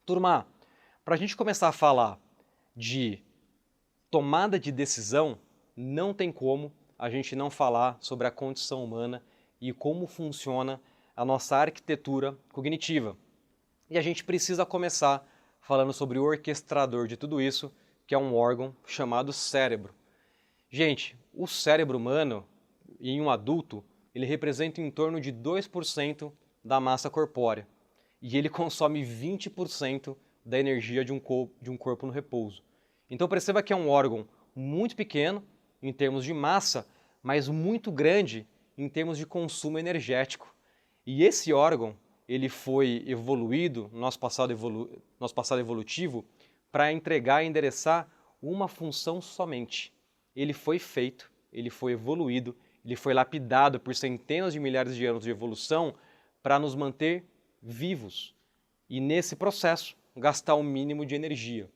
Turma, para a gente começar a falar de tomada de decisão, não tem como a gente não falar sobre a condição humana e como funciona a nossa arquitetura cognitiva. E a gente precisa começar falando sobre o orquestrador de tudo isso, que é um órgão chamado cérebro. Gente, o cérebro humano, em um adulto, ele representa em torno de 2% da massa corpórea. E ele consome 20% da energia de um corpo no repouso. Então perceba que é um órgão muito pequeno em termos de massa, mas muito grande em termos de consumo energético. E esse órgão, ele foi evoluído, nosso passado evolutivo, para entregar e endereçar uma função somente. Ele foi feito, ele foi evoluído, ele foi lapidado por centenas de milhares de anos de evolução para nos manter vivos e, nesse processo, gastar o mínimo de energia.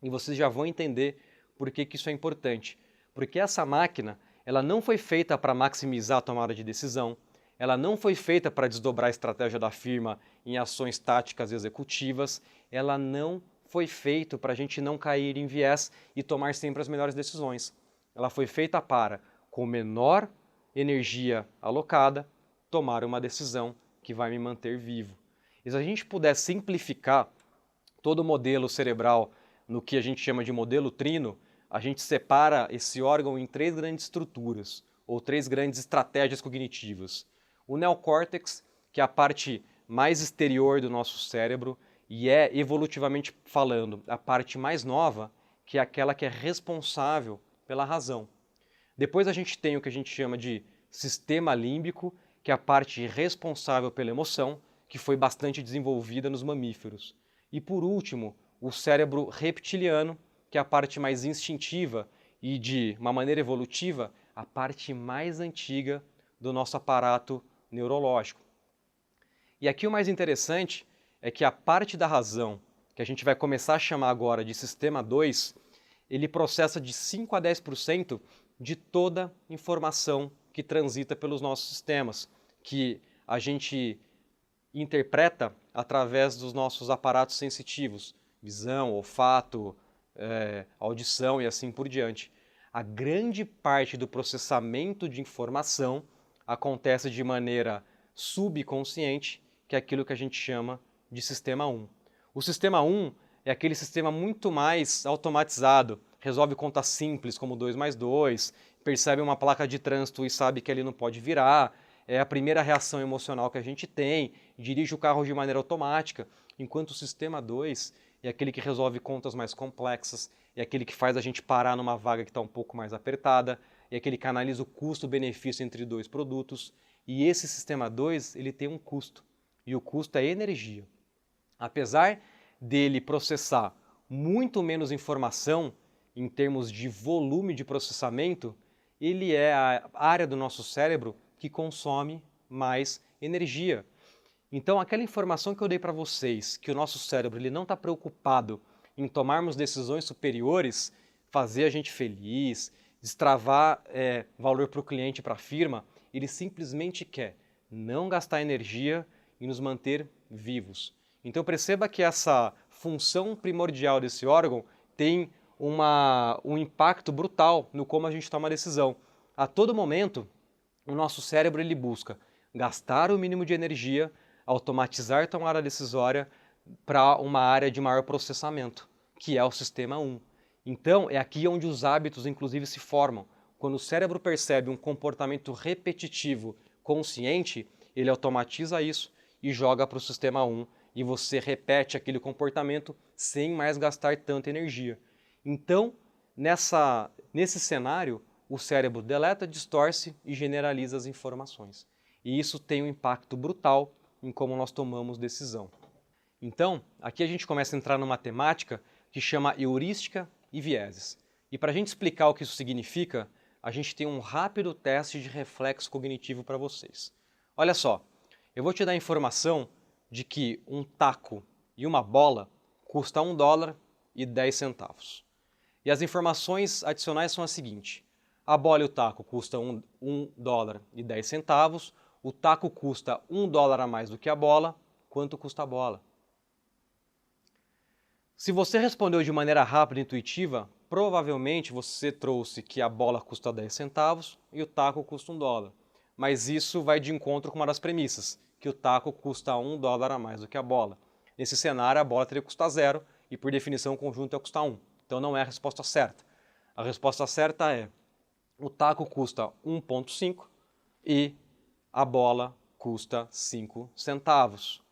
E vocês já vão entender por que isso é importante. Porque essa máquina, ela não foi feita para maximizar a tomada de decisão, ela não foi feita para desdobrar a estratégia da firma em ações táticas e executivas, ela não foi feita para a gente não cair em viés e tomar sempre as melhores decisões. Ela foi feita para, com menor energia alocada, tomar uma decisão que vai me manter vivo. E se a gente puder simplificar todo o modelo cerebral no que a gente chama de modelo trino, a gente separa esse órgão em 3 grandes estruturas, ou 3 grandes estratégias cognitivas. O neocórtex, que é a parte mais exterior do nosso cérebro, e é, evolutivamente falando, a parte mais nova, que é aquela que é responsável pela razão. Depois a gente tem o que a gente chama de sistema límbico, que é a parte responsável pela emoção, que foi bastante desenvolvida nos mamíferos. E por último, o cérebro reptiliano, que é a parte mais instintiva e, de uma maneira evolutiva, a parte mais antiga do nosso aparato neurológico. E aqui o mais interessante é que a parte da razão, que a gente vai começar a chamar agora de sistema 2, ele processa de 5 a 10% de toda informação que transita pelos nossos sistemas, que a gente interpreta através dos nossos aparatos sensitivos, visão, olfato, audição e assim por diante. A grande parte do processamento de informação acontece de maneira subconsciente, que é aquilo que a gente chama de sistema 1. O sistema 1 é aquele sistema muito mais automatizado, resolve contas simples como 2 mais 2, percebe uma placa de trânsito e sabe que ele não pode virar, é a primeira reação emocional que a gente tem, dirige o carro de maneira automática, enquanto o sistema 2 é aquele que resolve contas mais complexas, é aquele que faz a gente parar numa vaga que está um pouco mais apertada, é aquele que analisa o custo-benefício entre 2 produtos, e esse sistema 2 ele tem um custo, e o custo é energia. Apesar dele processar muito menos informação em termos de volume de processamento, ele é a área do nosso cérebro que consome mais energia. Então, aquela informação que eu dei para vocês, que o nosso cérebro ele não está preocupado em tomarmos decisões superiores, fazer a gente feliz, destravar valor para o cliente, para a firma, ele simplesmente quer não gastar energia e nos manter vivos. Então perceba que essa função primordial desse órgão tem um impacto brutal no como a gente toma a decisão. A todo momento, o nosso cérebro ele busca gastar o mínimo de energia, automatizar a tomada decisória para uma área de maior processamento, que é o sistema 1. Então, é aqui onde os hábitos, inclusive, se formam. Quando o cérebro percebe um comportamento repetitivo consciente, ele automatiza isso e joga para o sistema 1, e você repete aquele comportamento sem mais gastar tanta energia. Então, nesse cenário, o cérebro deleta, distorce e generaliza as informações. E isso tem um impacto brutal em como nós tomamos decisão. Então, aqui a gente começa a entrar numa temática que chama heurística e vieses. E para a gente explicar o que isso significa, a gente tem um rápido teste de reflexo cognitivo para vocês. Olha só, eu vou te dar a informação de que um taco e uma bola custa $1,10. E as informações adicionais são as seguintes. A bola e o taco custam $1,10, o taco custa $1 a mais do que a bola, quanto custa a bola? Se você respondeu de maneira rápida e intuitiva, provavelmente você trouxe que a bola custa 10 centavos e o taco custa $1. Mas isso vai de encontro com uma das premissas, que o taco custa $1 a mais do que a bola. Nesse cenário, a bola teria que custar 0 e, por definição, o conjunto ia custar 1. Então não é a resposta certa. A resposta certa é: o taco custa 1,5 e a bola custa 5 centavos.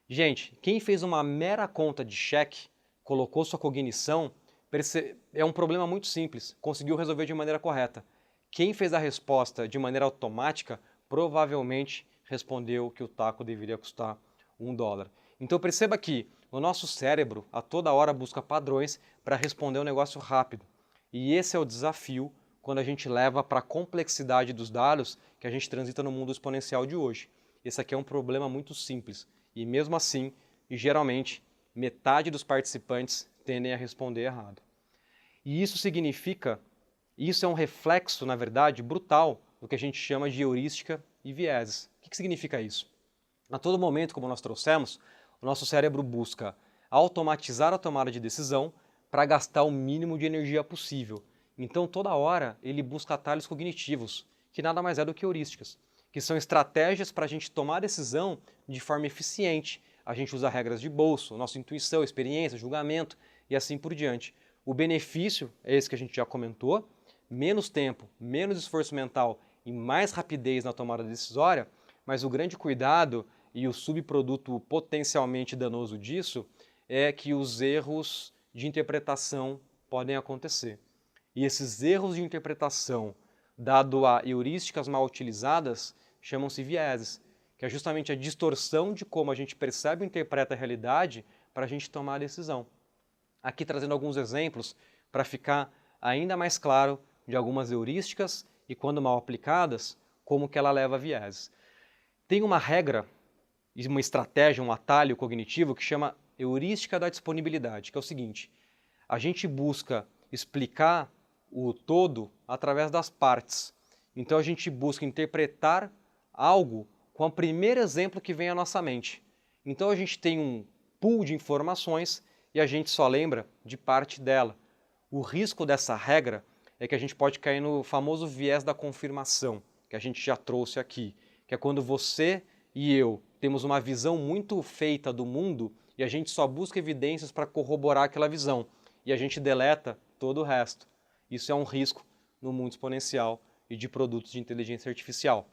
Gente, quem fez uma mera conta de cheque, colocou sua cognição, é um problema muito simples, conseguiu resolver de maneira correta. Quem fez a resposta de maneira automática, provavelmente respondeu que o taco deveria custar $1. Então perceba que o nosso cérebro a toda hora busca padrões para responder um negócio rápido. E esse é o desafio quando a gente leva para a complexidade dos dados que a gente transita no mundo exponencial de hoje. Esse aqui é um problema muito simples. E mesmo assim, geralmente, metade dos participantes tendem a responder errado. E isso significa, isso é um reflexo, na verdade, brutal do que a gente chama de heurística e vieses. O que significa isso? A todo momento, como nós trouxemos, o nosso cérebro busca automatizar a tomada de decisão para gastar o mínimo de energia possível. Então, toda hora, ele busca atalhos cognitivos, que nada mais é do que heurísticas, que são estratégias para a gente tomar decisão de forma eficiente. A gente usa regras de bolso, nossa intuição, experiência, julgamento e assim por diante. O benefício é esse que a gente já comentou: menos tempo, menos esforço mental e mais rapidez na tomada decisória, mas o grande cuidado e o subproduto potencialmente danoso disso é que os erros de interpretação podem acontecer. E esses erros de interpretação, dado a heurísticas mal utilizadas, chamam-se vieses, que é justamente a distorção de como a gente percebe e interpreta a realidade para a gente tomar a decisão. Aqui trazendo alguns exemplos para ficar ainda mais claro de algumas heurísticas e, quando mal aplicadas, como que ela leva a vieses. Tem uma regra, uma estratégia, um atalho cognitivo que chama heurística da disponibilidade, que é o seguinte: a gente busca explicar o todo através das partes. Então a gente busca interpretar algo com o primeiro exemplo que vem à nossa mente. Então a gente tem um pool de informações e a gente só lembra de parte dela. O risco dessa regra é que a gente pode cair no famoso viés da confirmação, que a gente já trouxe aqui, que é quando você e eu temos uma visão muito feita do mundo e a gente só busca evidências para corroborar aquela visão e a gente deleta todo o resto. Isso é um risco no mundo exponencial e de produtos de inteligência artificial.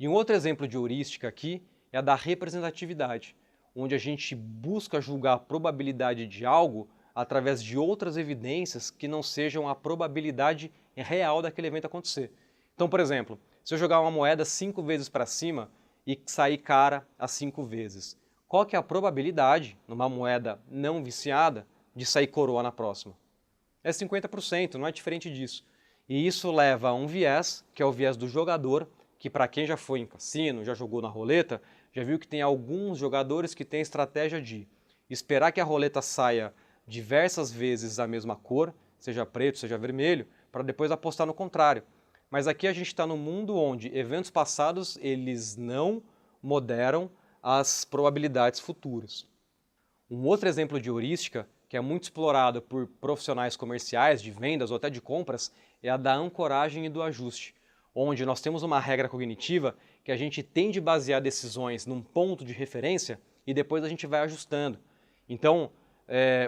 E um outro exemplo de heurística aqui é a da representatividade, onde a gente busca julgar a probabilidade de algo através de outras evidências que não sejam a probabilidade real daquele evento acontecer. Então, por exemplo, se eu jogar uma moeda 5 vezes para cima e sair cara as 5 vezes, qual que é a probabilidade, numa moeda não viciada, de sair coroa na próxima? É 50%, não é diferente disso. E isso leva a um viés, que é o viés do jogador, que para quem já foi em cassino, já jogou na roleta, já viu que tem alguns jogadores que têm a estratégia de esperar que a roleta saia diversas vezes a mesma cor, seja preto, seja vermelho, para depois apostar no contrário. Mas aqui a gente está num mundo onde eventos passados eles não moderam as probabilidades futuras. Um outro exemplo de heurística, que é muito explorado por profissionais comerciais, de vendas ou até de compras, é a da ancoragem e do ajuste, onde nós temos uma regra cognitiva que a gente tende a basear decisões num ponto de referência e depois a gente vai ajustando. Então,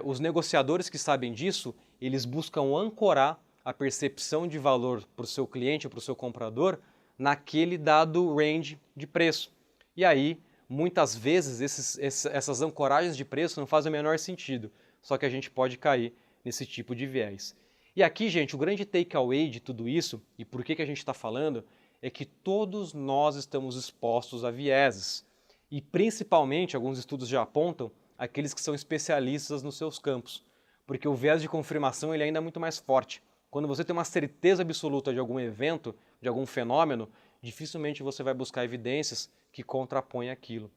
os negociadores que sabem disso, eles buscam ancorar a percepção de valor para o seu cliente ou para o seu comprador naquele dado range de preço. E aí, muitas vezes, essas ancoragens de preço não fazem o menor sentido, só que a gente pode cair nesse tipo de viés. E aqui, gente, o grande takeaway de tudo isso, e por que a gente está falando, é que todos nós estamos expostos a vieses. E principalmente, alguns estudos já apontam, aqueles que são especialistas nos seus campos. Porque o viés de confirmação ele ainda é muito mais forte. Quando você tem uma certeza absoluta de algum evento, de algum fenômeno, dificilmente você vai buscar evidências que contrapõem aquilo.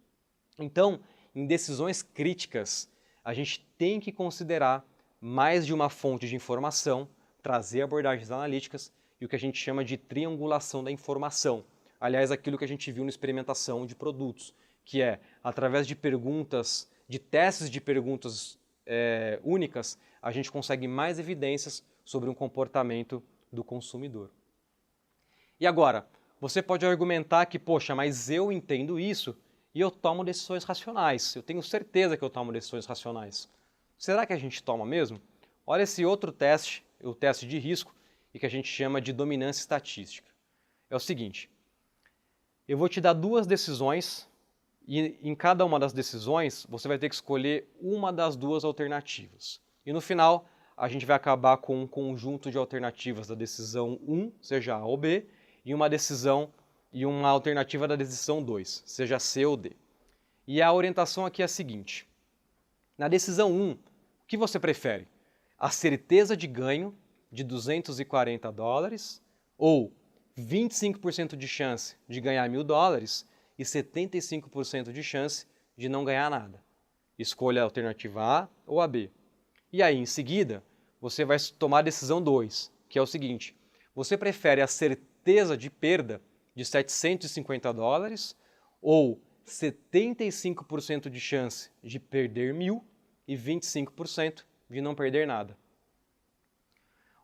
Então, em decisões críticas, a gente tem que considerar mais de uma fonte de informação, trazer abordagens analíticas e o que a gente chama de triangulação da informação. Aliás, aquilo que a gente viu na experimentação de produtos, que é, através de perguntas, de testes de perguntas únicas, a gente consegue mais evidências sobre um comportamento do consumidor. E agora, você pode argumentar que, poxa, mas eu entendo isso e eu tomo decisões racionais. Eu tenho certeza que eu tomo decisões racionais. Será que a gente toma mesmo? Olha esse outro teste, o teste de risco, e que a gente chama de dominância estatística. É o seguinte, eu vou te dar duas decisões e em cada uma das decisões você vai ter que escolher uma das duas alternativas. E no final a gente vai acabar com um conjunto de alternativas da decisão 1, seja A ou B, e uma decisão e uma alternativa da decisão 2, seja C ou D. E a orientação aqui é a seguinte, na decisão 1, o que você prefere? A certeza de ganho de $240 ou 25% de chance de ganhar $1.000 e 75% de chance de não ganhar nada. Escolha a alternativa A ou a B. E aí, em seguida, você vai tomar a decisão 2, que é o seguinte, você prefere a certeza de perda de $750 ou 75% de chance de perder 1.000 e 25% de não perder nada.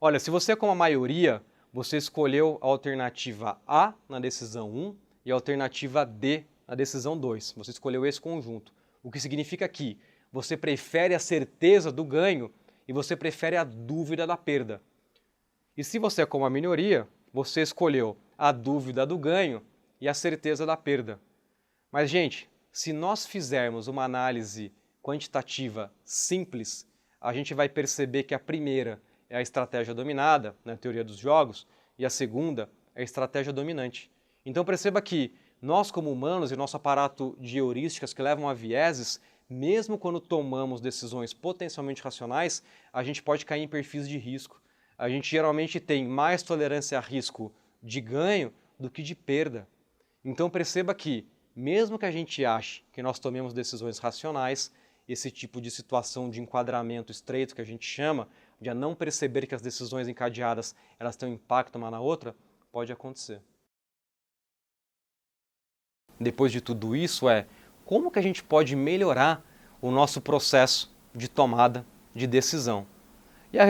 Olha, se você é como a maioria, você escolheu a alternativa A na decisão 1 e a alternativa D na decisão 2. Você escolheu esse conjunto, o que significa que você prefere a certeza do ganho e você prefere a dúvida da perda. E se você é como a minoria, você escolheu a dúvida do ganho e a certeza da perda. Mas, gente, se nós fizermos uma análise quantitativa simples, a gente vai perceber que a primeira é a estratégia dominada, na teoria dos jogos, e a segunda é a estratégia dominante. Então perceba que nós, como humanos, e nosso aparato de heurísticas que levam a vieses, mesmo quando tomamos decisões potencialmente racionais, a gente pode cair em perfis de risco. A gente geralmente tem mais tolerância a risco de ganho do que de perda. Então perceba que, mesmo que a gente ache que nós tomemos decisões racionais, esse tipo de situação de enquadramento estreito que a gente chama, de a não perceber que as decisões encadeadas elas têm um impacto uma na outra, pode acontecer. Depois de tudo isso como que a gente pode melhorar o nosso processo de tomada de decisão?